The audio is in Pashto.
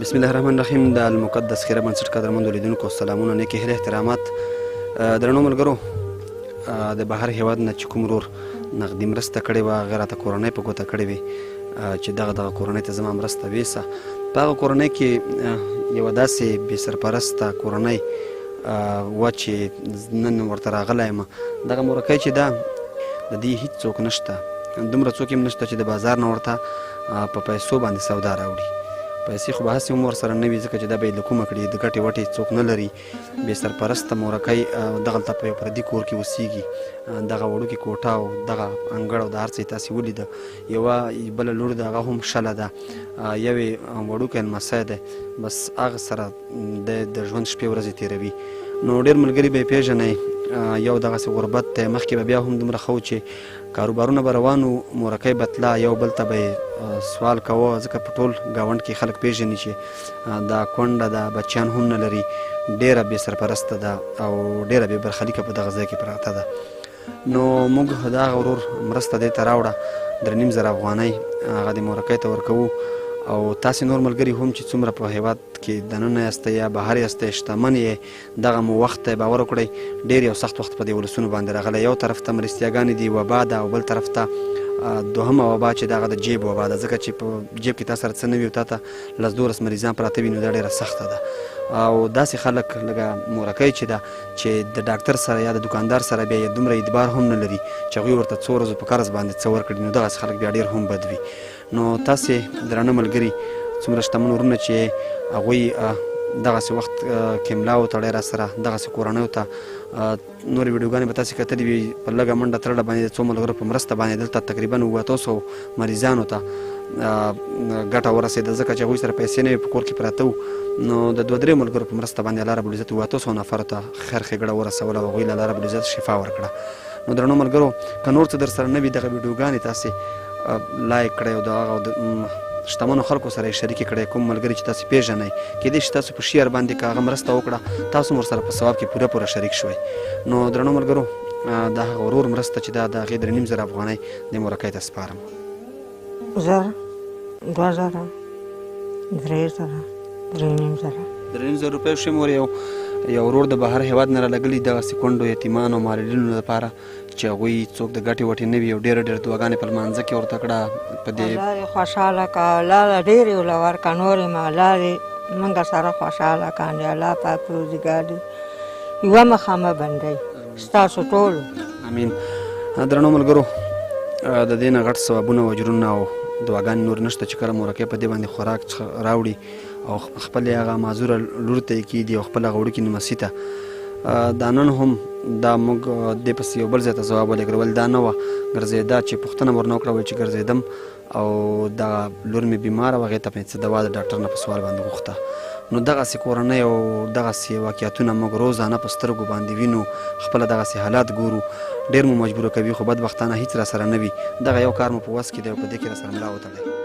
بسم الله الرحمن الرحیم. د المقدس خیره بنسټ قدرمندو لیدونکو سلامونه، نیکې هیلې، احترامات. درنو ملګرو، د بهر هیواد نه چې کوم ورور نغدي مرسته کړې وه، هغه راته کورنۍ په ګوته کړې وې چې دغه کورنۍ ته زما مرسته ویسه. په هغه کورنۍ کې یوه داسې بې سرپرسته کورنۍ وه چې نن ورته راغلی یم. دغه مورکۍ چې ده د دې هېڅوک نشته، دومره څوک هم نشته چې د بازار نه ورته په پیسو باندې سودا راوړي. پیسې خو به هسې هم ورسره نه وي، ځکه چې دا به یې له کومه کړي، د ګټې وټې څوک نه لري. بې سرپرسته مورکۍ دغلته په یو پردي کور کې اوسېږي. دغه وړوکې کوټه او دغه انګړ او د هر څه یې تاسې ولیده. یوه بله لور د هغه هم شله ده، یو یې وړوکی لمسی دی، بس هغه سره د ژوند شپې ورځې تېروي. نو ډېر ملګري به یې پېژنئ. یو دغسې غربت دی، مخکې به بیا هم دومره ښه و چې کاروبارونه به روان وو، مورکۍ به تله، یو بل ته به یې سوال کوه، ځکه په ټول ګاونډ کې خلک پېژني چې دا کونډه ده، بچیان هم نه لري، ډېره بې سرپرسته ده او ډېره بې برخلیکه په دغه ځای کې پراته ده. نو موږ د هغه ورور مرسته دې ته راوړه، 3,500 افغانۍ هغه دې مورکۍ ته ورکوو. او تاسې نور ملګري هم چې څومره په هیواد کې دننه یاستئ یا بهر یاستئ، شتمن یې، دغه مو وخت دی، باور وکړئ ډېر یو سخت وخت په دې ولسونو باندې راغلی. یو طرف ته مرستیاګانې دي، وبا ده، او بل طرف ته دوهمه وبا چې دغه د جیب وبا ده، ځکه چې په جیب کې تا سره څه نه وي او تا ته 10-12 مریضان پراته وي، نو دا ډېره سخته ده. او داسې خلک لکه مورکۍ چې ده، چې د ډاکټر سره یا د دکاندار سره بیا یې دومره اعتبار هم نه لري چې هغوی ورته 2 ورځو په قرض باندې څه ورکړي، نو دغسې خلک بیا ډېر هم بد وي. نو تاسې درانه ملګري، څومره شتمن ورونه چې هغوی دغسې وخت کې ملا وتړی را سره، دغسې کورنیو ته نورې ویډیوګانې به تاسې کتلې وي، په لږه منډه ترړه باندې د څو ملګرو په مرسته باندې دلته تقریبا 700 مریضانو ته ګټه ورسېده، ځکه چې هغوی سره پیسې نه وي، په کور کې پراته وو. نو د 2-3 ملګرو په مرسته باندې الله رب العزت 700 نفرو ته خیر ښېګړه ورسوله او هغوی له الله رب العزت شفا ورکړه. نو درنو ملګرو، که نور څه در سره نه وي، دغه ویډیوګانې تاسې لایک کړئ او د هغه شتمنو خلکو سره یې شریکې کړئ. کوم ملګري چې تاسې پېژنئ، کیدای شي تاسو په شیر باندې که هغه مرسته وکړه، تاسو هم ورسره په ثواب کې پوره شریک شوئ. نو درنو ملګرو، د هغه ورور مرسته چې ده، د هغې 3,500 افغانۍ دې مورکۍ ته سپارم. 1000 2000 3000 3,500 روپۍ شوې مور. یو ورور د بهر هیواد نه رالګلي، دغسې کونډو، یتیمانو، معلولینو لپاره چې هغوی څوک د ګټې وټې نه وي، او ډېره دعاګانې په لمانځه کې ورته کړه. په دې الله دې خوشحاله کړه، الله ډېرې ورله ورکړه، نور یې الله دې موږ سره خوشحاله کړي. الله پاک روزګار دې یوه مخه مه بندوي ستاسو ټولو. امین. درنو ملګرو، د دې نه غټ ثوابونه او اجرونه او دعاګانې نور نشته چې کله مورکۍ په دې باندې خوراک راوړي او خپل هغه معذوره لور ته یې کېږدي او خپل هغه وړوکي نمسي ته. دا نن هم دا موږ دې پسې یو بل ځای ته ځواب ولېږل، دا نه وه ګرځېده چې پوښتنه مې ورنه وکړه، وایي چې ګرځېدم او دغه لور مې بیماره وه، هغې ته مې څه دوا د ډاکټر نه په سوال باندې غوښته. نو دغسې کورنۍ او دغسې واقعیتونه موږ روزانه په سترګو باندې وینو، خپله دغسې حالات ګورو، ډېر مو مجبوره کوي، خو بدبختانه هېڅ را سره نه وي. دغه یو کار مو په وس کې دی او په دې کې را سره ملا وتړئ.